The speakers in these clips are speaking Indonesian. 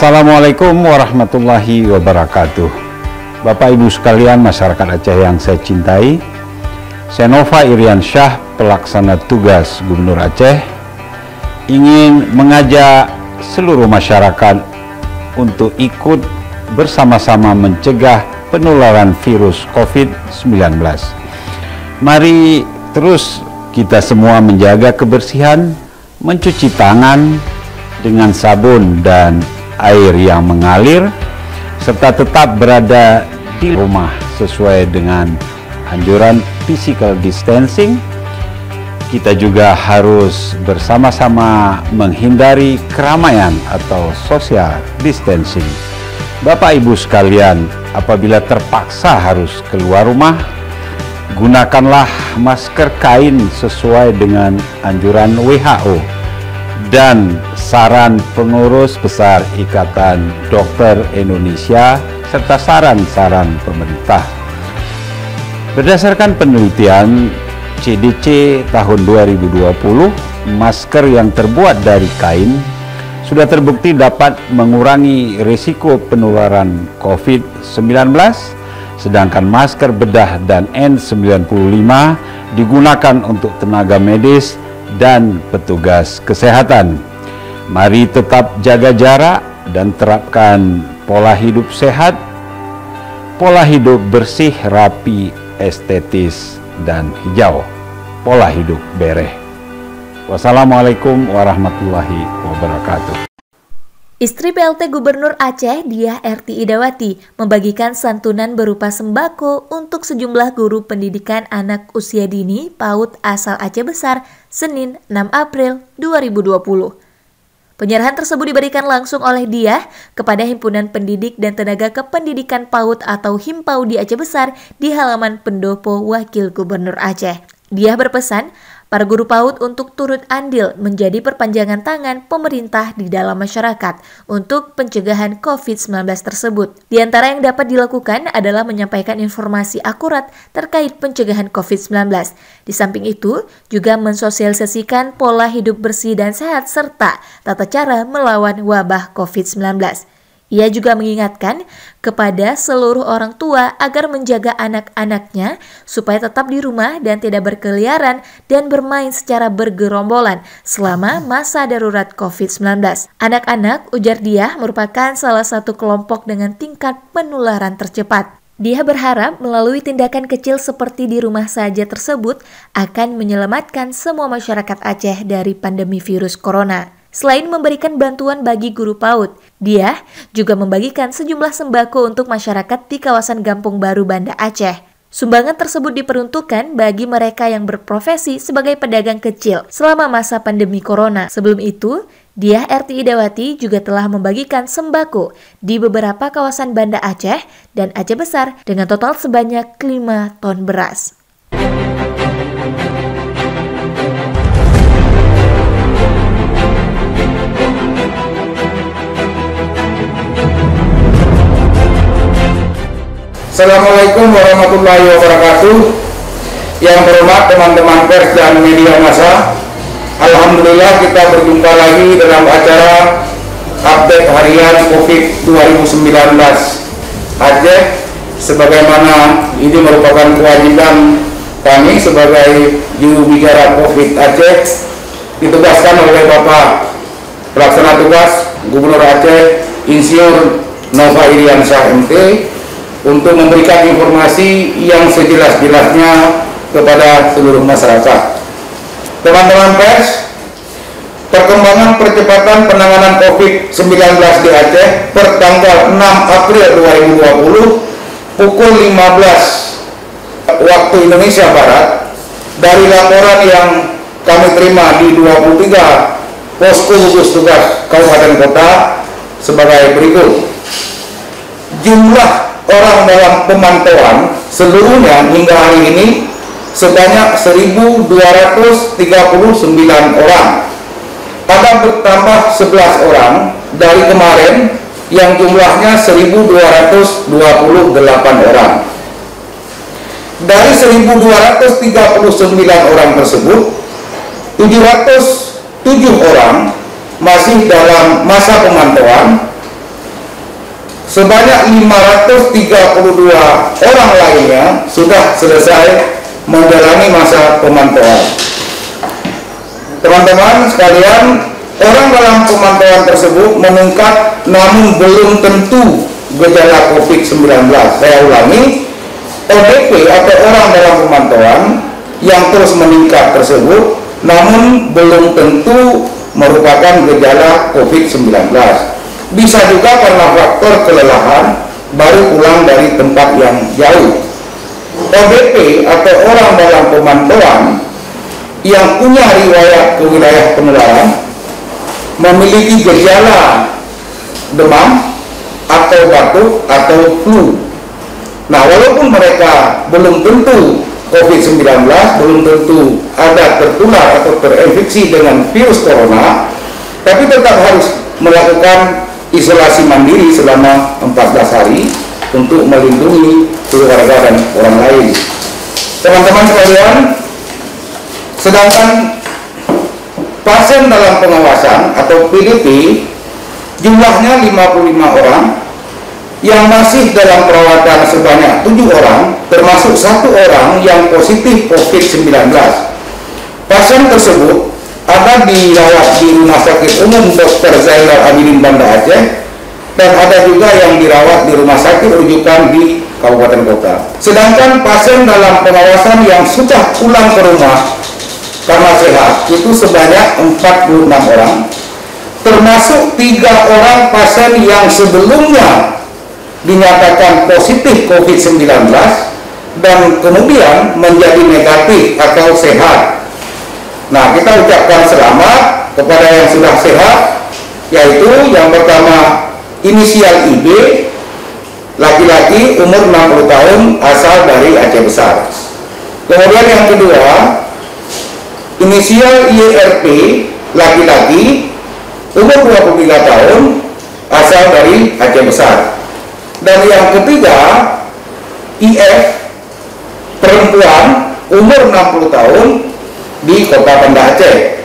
Assalamualaikum warahmatullahi wabarakatuh. Bapak Ibu sekalian, masyarakat Aceh yang saya cintai, saya Nova Iriansyah, pelaksana tugas Gubernur Aceh, ingin mengajak seluruh masyarakat untuk ikut bersama-sama mencegah penularan virus COVID-19. Mari terus kita semua menjaga kebersihan, mencuci tangan dengan sabun dan air yang mengalir, serta tetap berada di rumah sesuai dengan anjuran physical distancing. Kita juga harus bersama-sama menghindari keramaian atau social distancing. Bapak Ibu sekalian, apabila terpaksa harus keluar rumah, gunakanlah masker kain sesuai dengan anjuran WHO dan saran pengurus besar Ikatan Dokter Indonesia serta saran-saran pemerintah. Berdasarkan penelitian CDC tahun 2020, masker yang terbuat dari kain sudah terbukti dapat mengurangi risiko penularan COVID-19, sedangkan masker bedah dan N95 digunakan untuk tenaga medis dan petugas kesehatan. Mari tetap jaga jarak dan terapkan pola hidup sehat, pola hidup bersih, rapi, estetis, dan hijau, pola hidup bereh. Wassalamualaikum warahmatullahi wabarakatuh. Istri PLT Gubernur Aceh, Diah Erti Idawati, membagikan santunan berupa sembako untuk sejumlah guru pendidikan anak usia dini PAUD asal Aceh Besar, Senin 6 April 2020. Penyerahan tersebut diberikan langsung oleh Diah kepada Himpunan Pendidik dan Tenaga Kependidikan PAUD atau Himpau di Aceh Besar di halaman pendopo Wakil Gubernur Aceh. Diah berpesan para guru PAUD untuk turut andil menjadi perpanjangan tangan pemerintah di dalam masyarakat untuk pencegahan COVID-19 tersebut. Di antara yang dapat dilakukan adalah menyampaikan informasi akurat terkait pencegahan COVID-19. Di samping itu, juga mensosialisasikan pola hidup bersih dan sehat serta tata cara melawan wabah COVID-19. Ia juga mengingatkan kepada seluruh orang tua agar menjaga anak-anaknya supaya tetap di rumah dan tidak berkeliaran dan bermain secara bergerombolan selama masa darurat COVID-19. Anak-anak, ujar Diah, merupakan salah satu kelompok dengan tingkat penularan tercepat. Dia berharap melalui tindakan kecil seperti di rumah saja tersebut akan menyelamatkan semua masyarakat Aceh dari pandemi virus corona. Selain memberikan bantuan bagi guru PAUD, Diah juga membagikan sejumlah sembako untuk masyarakat di kawasan Gampung Baru, Banda Aceh. Sumbangan tersebut diperuntukkan bagi mereka yang berprofesi sebagai pedagang kecil selama masa pandemi corona. Sebelum itu, Diah Erti Idawati juga telah membagikan sembako di beberapa kawasan Banda Aceh dan Aceh Besar dengan total sebanyak 5 ton beras. Assalamualaikum warahmatullahi wabarakatuh. Yang berhormat teman-teman pers dan media massa, alhamdulillah kita berjumpa lagi dalam acara update harian COVID 2019 Aceh. Sebagaimana ini merupakan kewajiban kami sebagai juru bicara COVID Aceh, ditugaskan oleh Bapak Pelaksana Tugas Gubernur Aceh Insinyur Nova Iriansyah MT untuk memberikan informasi yang sejelas-jelasnya kepada seluruh masyarakat. Teman-teman pers, perkembangan percepatan penanganan COVID-19 di Aceh per tanggal 6 April 2020 pukul 15 waktu Indonesia Barat, dari laporan yang kami terima di 23 posko gugus tugas kabupaten kota sebagai berikut. Jumlah orang dalam pemantauan seluruhnya hingga hari ini sebanyak 1.239 orang. Ada bertambah 11 orang dari kemarin yang jumlahnya 1.228 orang. Dari 1.239 orang tersebut, 707 orang masih dalam masa pemantauan sebanyak 532 orang lainnya sudah selesai menjalani masa pemantauan. Teman-teman sekalian, orang dalam pemantauan tersebut meningkat namun belum tentu gejala COVID-19. Saya ulangi, ODP atau orang dalam pemantauan yang terus meningkat tersebut namun belum tentu merupakan gejala COVID-19. Bisa juga karena faktor kelelahan baru pulang dari tempat yang jauh. ODP atau orang dalam pemantauan yang punya riwayat ke wilayah penularan memiliki gejala demam atau batuk atau flu. Nah, walaupun mereka belum tentu COVID-19, belum tentu ada tertular atau terinfeksi dengan virus corona, tapi tetap harus melakukan isolasi mandiri selama 14 hari untuk melindungi keluarga dan orang lain. Teman-teman sekalian, sedangkan pasien dalam pengawasan atau PDP jumlahnya 55 orang, yang masih dalam perawatan sebanyak 7 orang, termasuk 1 orang yang positif COVID-19. Pasien tersebut ada dirawat di Rumah Sakit Umum Dr. Zainal Abidin Banda Aceh, dan ada juga yang dirawat di rumah sakit rujukan di kabupaten kota. Sedangkan pasien dalam pengawasan yang sudah pulang ke rumah karena sehat itu sebanyak 46 orang, termasuk 3 orang pasien yang sebelumnya dinyatakan positif COVID-19 dan kemudian menjadi negatif atau sehat. Nah, kita ucapkan selamat kepada yang sudah sehat, yaitu yang pertama inisial IB, laki-laki, umur 60 tahun, asal dari Aceh Besar. Kemudian yang kedua inisial YRP, laki-laki, umur 23 tahun, asal dari Aceh Besar. Dan yang ketiga IF, perempuan, umur 60 tahun, di Kota Banda Aceh.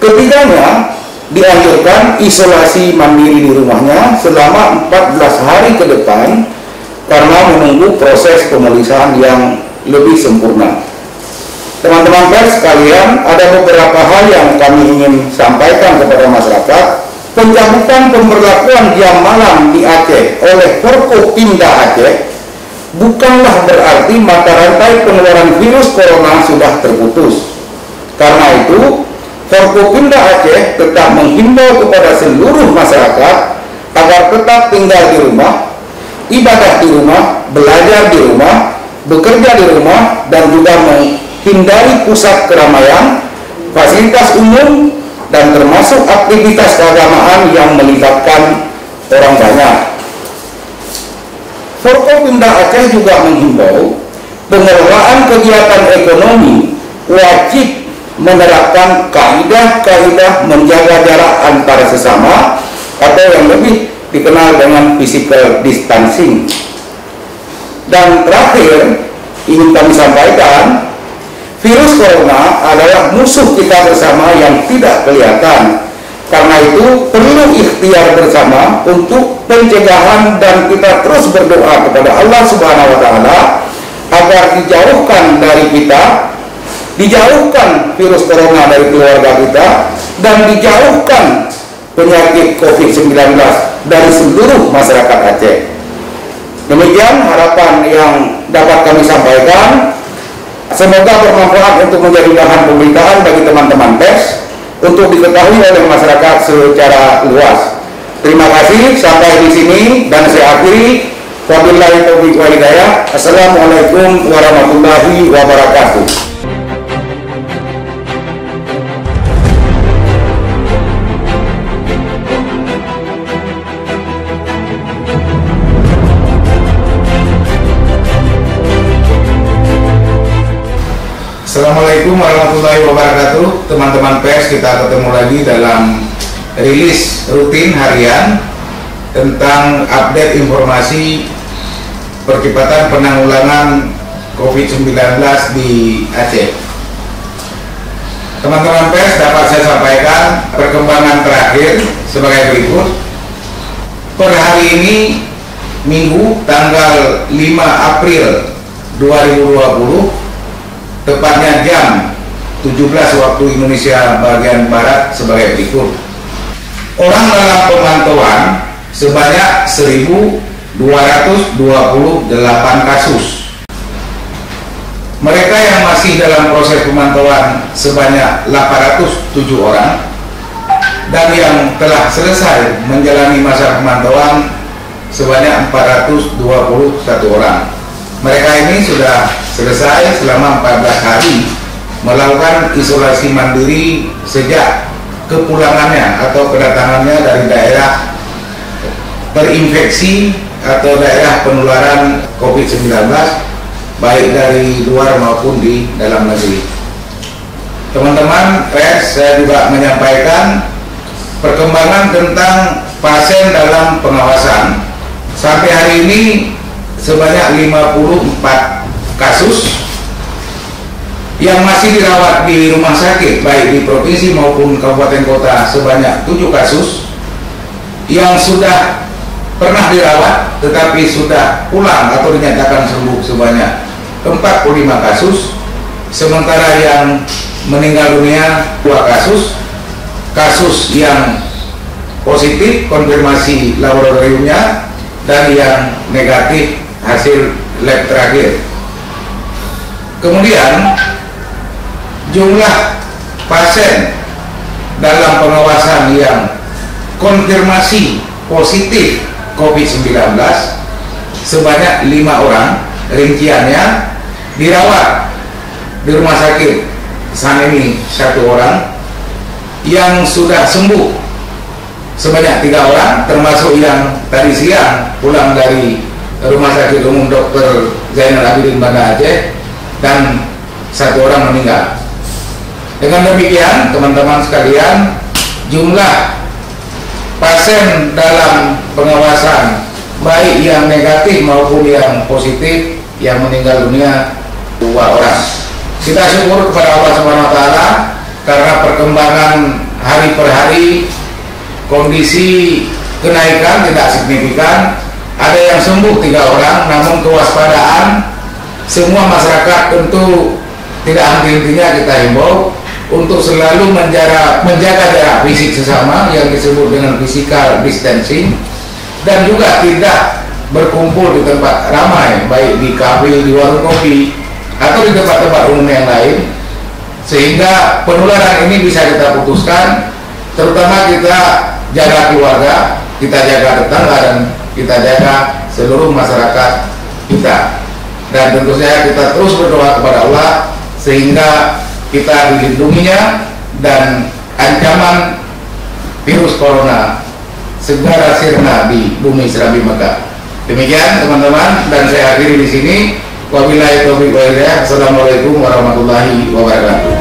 Ketiganya dianjurkan isolasi mandiri di rumahnya selama 14 hari ke depan karena menunggu proses pemeriksaan yang lebih sempurna. Teman-teman pers sekalian, ada beberapa hal yang kami ingin sampaikan kepada masyarakat. Pencabutan pemberlakuan jam malam di Aceh oleh Forkopimda Aceh bukanlah berarti mata rantai penularan virus corona sudah terputus. Karena itu, Forkopimda Aceh tetap menghimbau kepada seluruh masyarakat agar tetap tinggal di rumah, ibadah di rumah, belajar di rumah, bekerja di rumah, dan juga menghindari pusat keramaian, fasilitas umum, dan termasuk aktivitas keagamaan yang melibatkan orang banyak. Forkopimda Aceh juga menghimbau pengelolaan kegiatan ekonomi wajib menerapkan kaidah-kaidah menjaga jarak antar sesama atau yang lebih dikenal dengan physical distancing. Dan terakhir ingin kami sampaikan, virus corona adalah musuh kita bersama yang tidak kelihatan. Karena itu perlu ikhtiar bersama untuk pencegahan, dan kita terus berdoa kepada Allah Subhanahu wa Ta'ala agar dijauhkan dari kita, dijauhkan virus corona dari keluarga kita, dan dijauhkan penyakit COVID-19 dari seluruh masyarakat Aceh. Demikian harapan yang dapat kami sampaikan. Semoga bermanfaat untuk menjadi bahan pemberitaan bagi teman-teman pers untuk diketahui oleh masyarakat secara luas. Terima kasih, sampai di sini dan saya akhiri. Wabillahi taufiq wal hidayah. Assalamualaikum warahmatullahi wabarakatuh. Assalamualaikum warahmatullahi wabarakatuh. Teman-teman pers, kita ketemu lagi dalam rilis rutin harian tentang update informasi percepatan penanggulangan COVID-19 di Aceh. Teman-teman pers, dapat saya sampaikan perkembangan terakhir sebagai berikut. Per hari ini Minggu tanggal 5 April 2020, tepatnya jam 17 waktu Indonesia bagian Barat sebagai berikut. Orang dalam pemantauan sebanyak 1.228 kasus. Mereka yang masih dalam proses pemantauan sebanyak 807 orang, dan yang telah selesai menjalani masa pemantauan sebanyak 421 orang. Mereka ini sudah selesai selama 14 hari melakukan isolasi mandiri sejak kepulangannya atau kedatangannya dari daerah terinfeksi atau daerah penularan COVID-19, baik dari luar maupun di dalam negeri. Teman-teman pers, saya juga menyampaikan perkembangan tentang pasien dalam pengawasan. Sampai hari ini sebanyak 54 kasus yang masih dirawat di rumah sakit baik di provinsi maupun kabupaten kota sebanyak 7 kasus, yang sudah pernah dirawat tetapi sudah pulang atau dinyatakan sembuh sebanyak 45 kasus, sementara yang meninggal dunia 2 kasus, kasus yang positif konfirmasi laboratoriumnya dan yang negatif hasil lab terakhir. Kemudian jumlah pasien dalam pengawasan yang konfirmasi positif COVID-19 sebanyak 5 orang, rinciannya dirawat di rumah sakit saat ini 1 orang, yang sudah sembuh sebanyak 3 orang, termasuk yang tadi siang pulang dari Rumah Sakit Umum Dr. Zainal Abidin Banda Aceh, dan 1 orang meninggal. Dengan demikian, teman-teman sekalian, jumlah pasien dalam pengawasan baik yang negatif maupun yang positif yang meninggal dunia 2 orang. Kita syukur kepada Allah SWT karena perkembangan hari per hari kondisi kenaikan tidak signifikan. Ada yang sembuh 3 orang, namun kewaspadaan semua masyarakat tentu tidak henti-hentinya kita himbau untuk selalu menjaga jarak fisik sesama yang disebut dengan physical distancing, dan juga tidak berkumpul di tempat ramai baik di kafe, di warung kopi, atau di tempat-tempat umum yang lain, sehingga penularan ini bisa kita putuskan. Terutama kita jaga keluarga, kita jaga tetangga, dan kita jaga seluruh masyarakat kita. Dan tentu saja kita terus berdoa kepada Allah sehingga kita dilindunginya dan ancaman virus corona segera sirna di bumi Serambi Mekah. Demikian teman-teman, dan saya akhiri di sini. Wabillahi taufiq wal hidayah. Assalamualaikum warahmatullahi wabarakatuh.